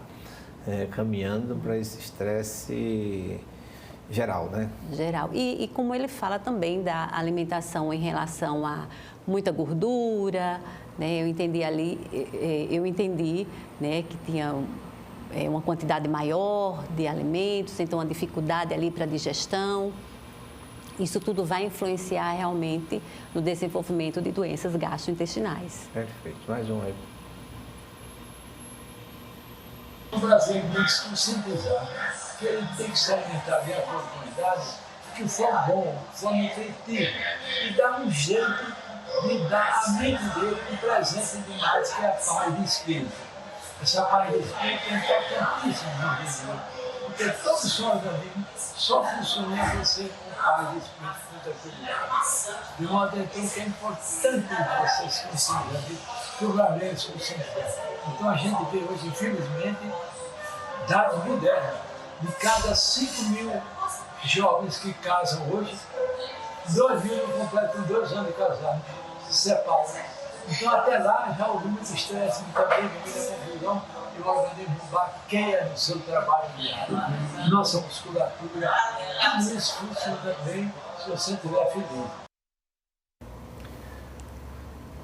caminhando para esse estresse geral, né? Geral. E como ele fala também da alimentação em relação a muita gordura, né? Eu entendi, né, que tinha uma quantidade maior de alimentos, então uma dificuldade ali para a digestão. Isso tudo vai influenciar realmente no desenvolvimento de doenças gastrointestinais. Perfeito. Mais um aí. O Brasil tem que se conscientizar que ele tem que se alimentar de acordo com a idade, que for bom, for nutritivo, e dar um jeito de dar à mente dele um presente demais, que é a paz de espírito. Essa paz de espírito é importantíssima no dia, porque todo o seu organismo só funciona se você com paz de espírito, com tranquilidade. De modo então que é importante vocês considerarem que o brasileiro se conscientizar. Então a gente vê hoje, infelizmente, dados modernos, de cada 5.000 jovens que casam hoje, 2.000 não completam 2 anos de casado, se separam. Então até lá já houve muito estresse, muita briga, muita confusão, e o organismo baqueia no seu trabalho diário. Nossa musculatura, tudo isso funciona bem se você estiver feliz.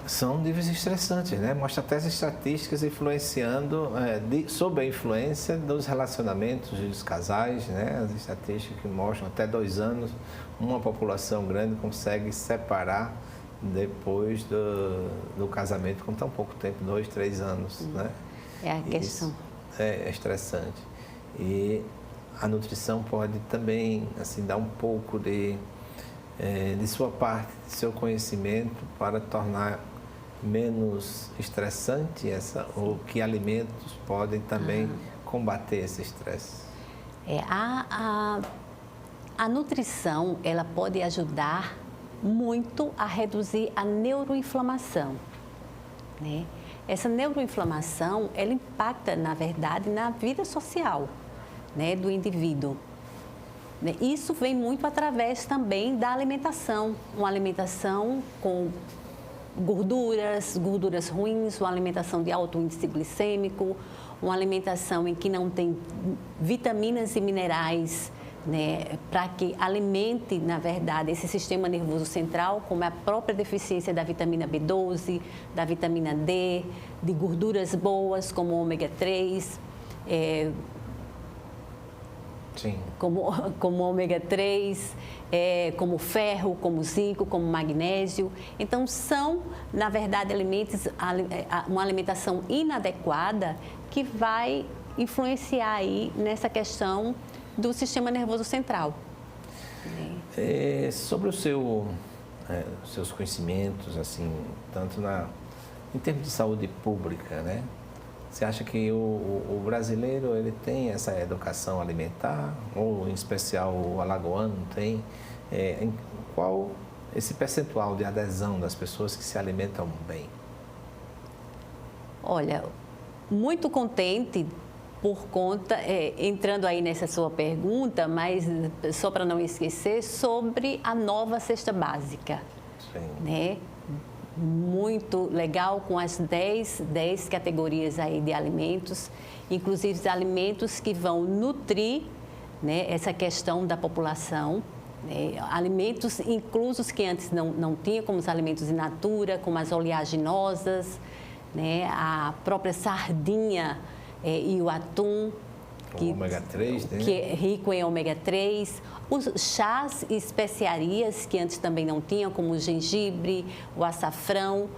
São níveis estressantes, né? Mostra até as estatísticas influenciando, sobre a influência dos relacionamentos dos casais, né? As estatísticas que mostram até 2 anos, uma população grande consegue separar depois do casamento com tão pouco tempo, 2, 3 anos, né? É a questão. Isso é estressante. E a nutrição pode também, assim, dar um pouco de sua parte, de seu conhecimento, para tornar menos estressante ou que alimentos podem também combater esse estresse. A nutrição, ela pode ajudar muito a reduzir a neuroinflamação, né? Essa neuroinflamação, ela impacta, na verdade, na vida social, né, do indivíduo. Isso vem muito através também da alimentação, uma alimentação com gorduras ruins, uma alimentação de alto índice glicêmico, uma alimentação em que não tem vitaminas e minerais, né, para que alimente, na verdade, esse sistema nervoso central, como a própria deficiência da vitamina B12, da vitamina D, de gorduras boas, como o ômega 3, Sim. Como ômega 3, como ferro, como zinco, como magnésio. Então, são, na verdade, uma alimentação inadequada que vai influenciar aí nessa questão do sistema nervoso central. Sobre os seus conhecimentos, assim, tanto em termos de saúde pública, né? Você acha que o brasileiro ele tem essa educação alimentar, ou em especial o alagoano tem? Qual esse percentual de adesão das pessoas que se alimentam bem? Olha, muito contente por conta, entrando aí nessa sua pergunta, mas só para não esquecer, sobre a nova cesta básica. Sim. Né? Muito legal com as 10 categorias aí de alimentos, inclusive os alimentos que vão nutrir, né, essa questão da população. Alimentos inclusos que antes não tinha, como os alimentos in natura, como as oleaginosas, né, a própria sardinha e o atum, o ômega 3, né? Que é rico em ômega 3, os chás e especiarias que antes também não tinham, como o gengibre, o açafrão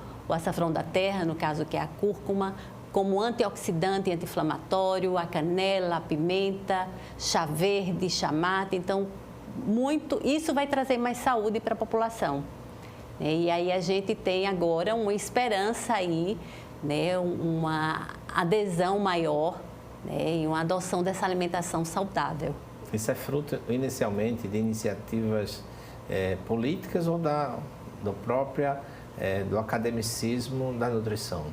da terra, no caso que é a cúrcuma, como antioxidante e anti-inflamatório, a canela, a pimenta, chá verde, chá mate. Então, isso vai trazer mais saúde para a população. E aí a gente tem agora uma esperança aí, né, uma adesão maior, né, e uma adoção dessa alimentação saudável. Isso é fruto, inicialmente, de iniciativas políticas ou do academicismo da nutrição?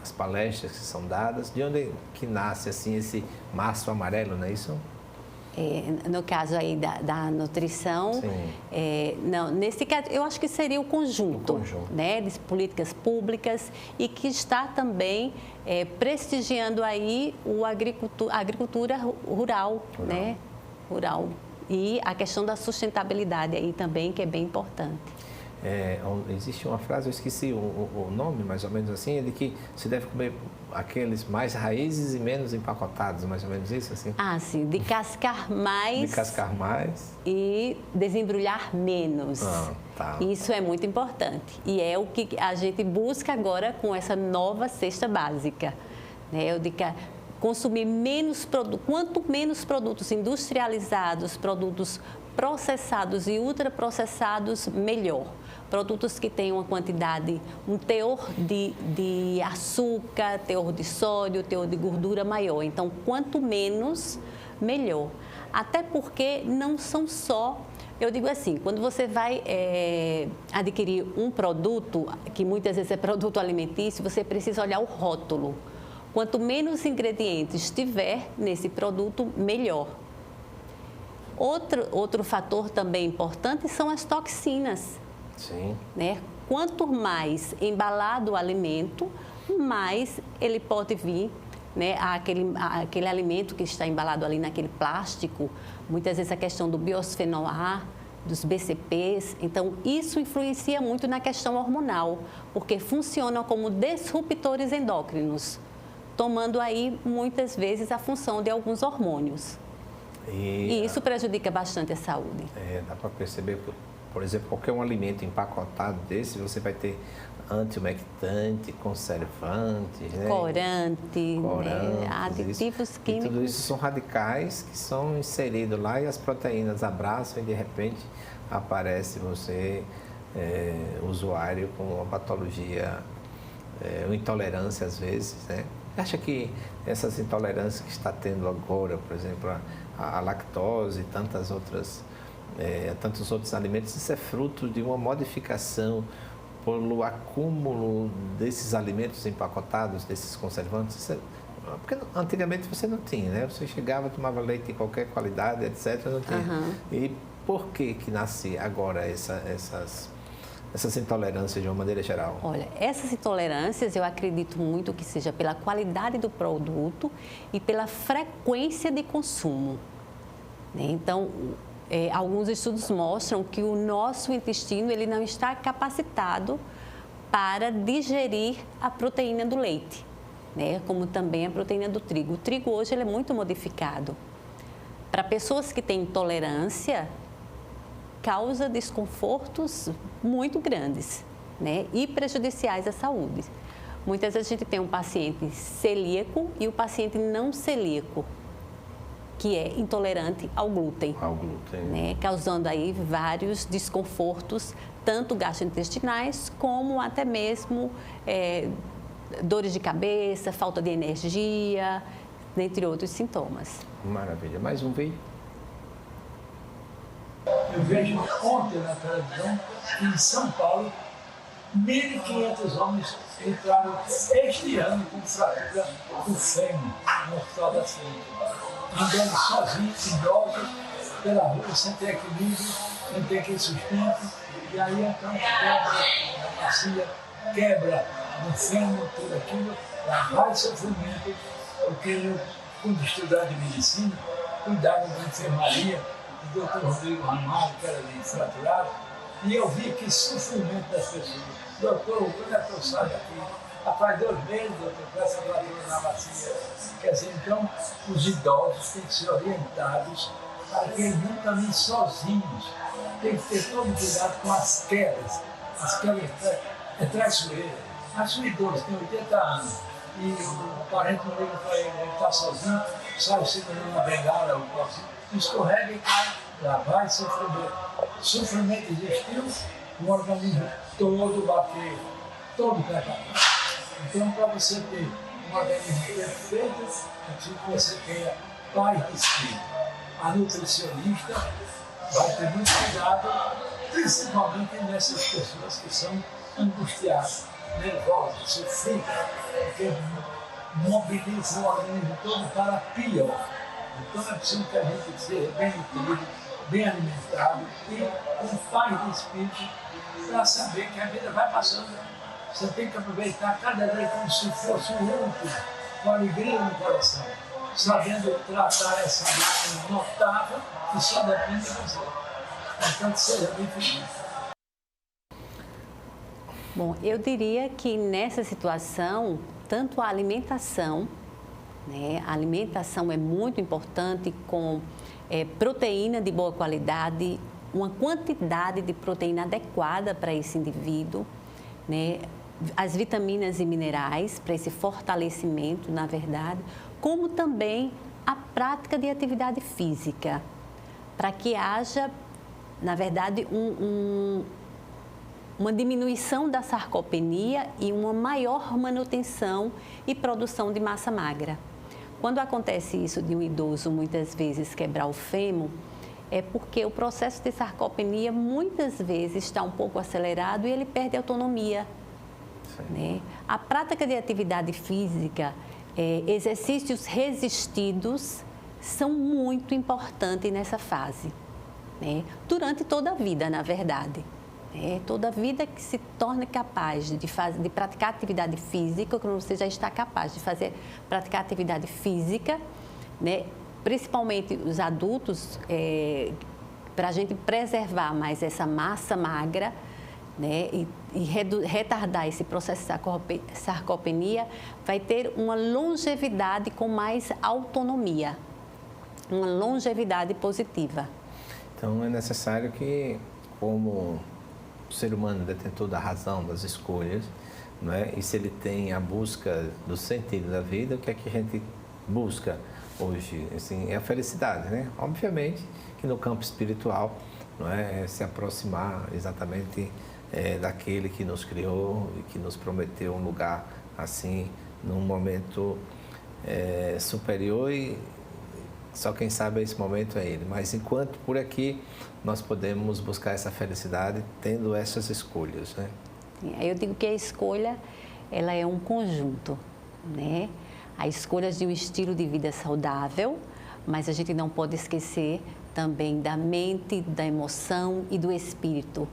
As palestras que são dadas, de onde que nasce assim, esse março amarelo, não é isso? No caso aí da nutrição, não, nesse caso, eu acho que seria o conjunto. Né, de políticas públicas e que está também prestigiando aí a agricultura rural, né? Rural. E a questão da sustentabilidade aí também, que é bem importante. Existe uma frase, eu esqueci o nome, mais ou menos assim, é de que se deve comer aqueles mais raízes e menos empacotados, mais ou menos isso, assim? Ah, sim, de cascar mais. De cascar mais. E desembrulhar menos. Tá. Isso é muito importante. E é o que a gente busca agora com essa nova cesta básica. Né? Consumir menos produtos, quanto menos produtos industrializados, produtos processados e ultraprocessados, melhor. Produtos que tenham uma quantidade, um teor de açúcar, teor de sódio, teor de gordura maior. Então, quanto menos, melhor. Até porque não são só... Eu digo assim, quando você vai adquirir um produto, que muitas vezes é produto alimentício, você precisa olhar o rótulo. Quanto menos ingredientes tiver nesse produto, melhor. Outro fator também importante são as toxinas. Sim. Né? Quanto mais embalado o alimento, mais ele pode vir, né, aquele alimento que está embalado ali naquele plástico, muitas vezes a questão do biosfenol A, dos BCPs. Então, isso influencia muito na questão hormonal, porque funcionam como disruptores endócrinos, tomando aí, muitas vezes, a função de alguns hormônios. E isso prejudica bastante a saúde. Dá para perceber, por exemplo, qualquer um alimento empacotado desse, você vai ter antiumectante, conservante, né? Corante, aditivos químicos. E tudo isso são radicais que são inseridos lá e as proteínas abraçam e de repente aparece você, usuário, com uma patologia, uma intolerância às vezes, né? Acha que essas intolerâncias que está tendo agora, por exemplo, a lactose e tantos outros alimentos, isso é fruto de uma modificação pelo acúmulo desses alimentos empacotados, desses conservantes? Porque antigamente você não tinha, né? Você chegava, tomava leite de qualquer qualidade, etc. Não tinha. Uhum. E por que nasce agora essas intolerâncias de uma maneira geral? Olha, essas intolerâncias eu acredito muito que seja pela qualidade do produto e pela frequência de consumo. Então, alguns estudos mostram que o nosso intestino ele não está capacitado para digerir a proteína do leite, né? Como também a proteína do trigo. O trigo hoje ele é muito modificado. Para pessoas que têm intolerância, causa desconfortos muito grandes, né? E prejudiciais à saúde. Muitas vezes a gente tem um paciente celíaco e o paciente não celíaco, que é intolerante ao glúten. Né? Causando aí vários desconfortos, tanto gastrointestinais como até mesmo dores de cabeça, falta de energia, dentre outros sintomas. Maravilha. Mais um vídeo? Eu vejo ontem na televisão que em São Paulo 1.500 homens entraram este ano com fratura do fêmur no Hospital da Saúde, andando sozinhos, idosos, pela rua, sem ter equilíbrio, sem ter aquele sustento, e aí então quebra na bacia, quebra no fêmur, tudo aquilo, dá mais sofrimento, porque eu, quando estudava de medicina, cuidava da enfermaria, o doutor Rodrigo Ramalho, que era de fraturado, e eu vi que sofrimento das pessoas. Doutor, quando é que eu saio daqui? Após 2 meses, doutor, com essa fratura na bacia. Quer dizer, então, os idosos têm que ser orientados para que eles não caminhem sozinhos. Tem que ter todo cuidado com as quedas. As quedas é traiçoeira. Mas se o idoso tem 80 anos e o parente não liga para ele está sozinho, sai segurando uma bengala, o próximo, escorrega e cai, lá vai sofrimento. Sofrimento existiu, o organismo todo bateu, todo preparado. Então, para você ter um organismo perfeito, é preciso que você tenha paz de espírito. A nutricionista vai ter muito cuidado, principalmente nessas pessoas que são angustiadas, nervosas, sofridas, porque mobilizam o organismo todo para pior. Então é preciso que a gente seja bem nutrido, bem alimentado e com paz de espírito para saber que a vida vai passando. Você tem que aproveitar cada dia como se fosse um último, com alegria no coração, sabendo tratar essa máquina notável que só depende de você. Portanto, seja bem feliz. Bom, eu diria que nessa situação, tanto a alimentação, né, a alimentação é muito importante com proteína de boa qualidade, uma quantidade de proteína adequada para esse indivíduo, né, as vitaminas e minerais para esse fortalecimento, na verdade, como também a prática de atividade física, para que haja, na verdade, uma diminuição da sarcopenia e uma maior manutenção e produção de massa magra. Quando acontece isso de um idoso, muitas vezes, quebrar o fêmur, é porque o processo de sarcopenia, muitas vezes, está um pouco acelerado e ele perde autonomia. Né? A prática de atividade física, exercícios resistidos, são muito importantes nessa fase, né? Durante toda a vida, na verdade. Toda a vida que se torne capaz de praticar atividade física, quando você já está capaz de praticar atividade física, né? Principalmente os adultos, para a gente preservar mais essa massa magra, né? E retardar esse processo de sarcopenia, vai ter uma longevidade com mais autonomia, uma longevidade positiva. Então é necessário que, como o ser humano é detentor da razão, das escolhas, não é? E se ele tem a busca do sentido da vida, o que é que a gente busca hoje? Assim, é a felicidade, né? Obviamente que no campo espiritual, não é se aproximar exatamente daquele que nos criou e que nos prometeu um lugar assim, num momento superior, e só quem sabe esse momento é ele. Mas enquanto por aqui nós podemos buscar essa felicidade tendo essas escolhas, né? Eu digo que a escolha, ela é um conjunto, né? A escolha de um estilo de vida saudável, mas a gente não pode esquecer também da mente, da emoção e do espírito.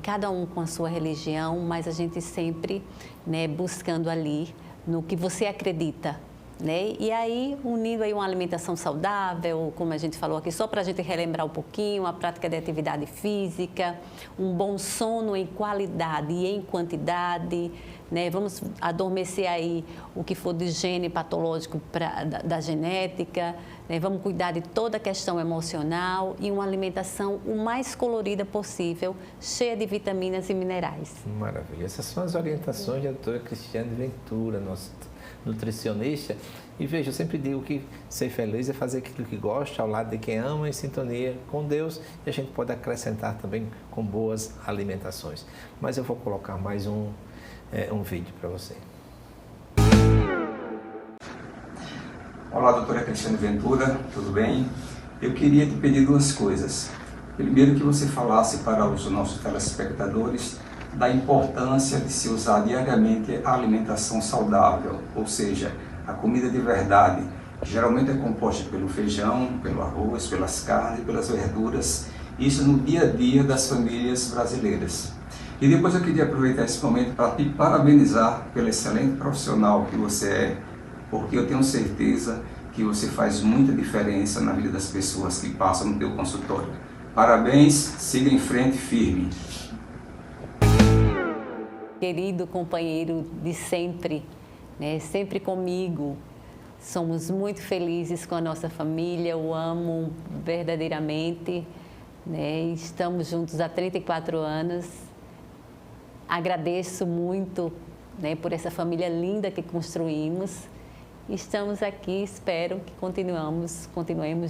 Cada um com a sua religião, mas a gente sempre, né, buscando ali no que você acredita, né? E aí, unindo aí uma alimentação saudável, como a gente falou aqui, só para a gente relembrar um pouquinho, a prática de atividade física, um bom sono em qualidade e em quantidade, né? Vamos adormecer aí o que for de gene patológico da genética, né? Vamos cuidar de toda a questão emocional e uma alimentação o mais colorida possível, cheia de vitaminas e minerais. Maravilha. Essas são as orientações da doutora Cristiane Ventura, nossa nutricionista. E veja, eu sempre digo que ser feliz é fazer aquilo que gosta, ao lado de quem ama, em sintonia com Deus, e a gente pode acrescentar também com boas alimentações. Mas eu vou colocar mais um vídeo para você. Olá, doutora Cristiane Ventura, tudo bem? Eu queria te pedir duas coisas. Primeiro, que você falasse para os nossos telespectadores da importância de se usar diariamente a alimentação saudável, ou seja, a comida de verdade, que geralmente é composta pelo feijão, pelo arroz, pelas carnes e pelas verduras, isso no dia a dia das famílias brasileiras. E depois eu queria aproveitar esse momento para te parabenizar pelo excelente profissional que você é, porque eu tenho certeza que você faz muita diferença na vida das pessoas que passam no teu consultório. Parabéns, siga em frente firme. Querido companheiro de sempre, né, sempre comigo, somos muito felizes com a nossa família, o amo verdadeiramente, né, estamos juntos há 34 anos, agradeço muito, né, por essa família linda que construímos. Estamos aqui, espero que continuemos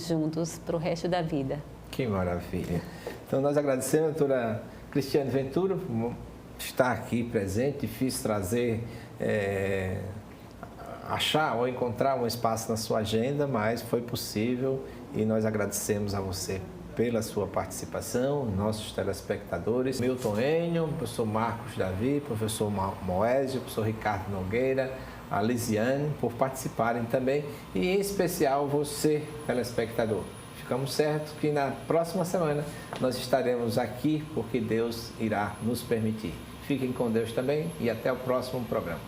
juntos para o resto da vida. Que maravilha. Então nós agradecemos a doutora Cristiane Ventura por estar aqui presente. Difícil trazer, achar ou encontrar um espaço na sua agenda, mas foi possível e nós agradecemos a você pela sua participação, nossos telespectadores, Milton Enio, professor Marcos Davi, professor Moésio, professor Ricardo Nogueira, a Lisiane, por participarem também, e em especial você, telespectador. Ficamos certos que na próxima semana nós estaremos aqui, porque Deus irá nos permitir. Fiquem com Deus também e até o próximo programa.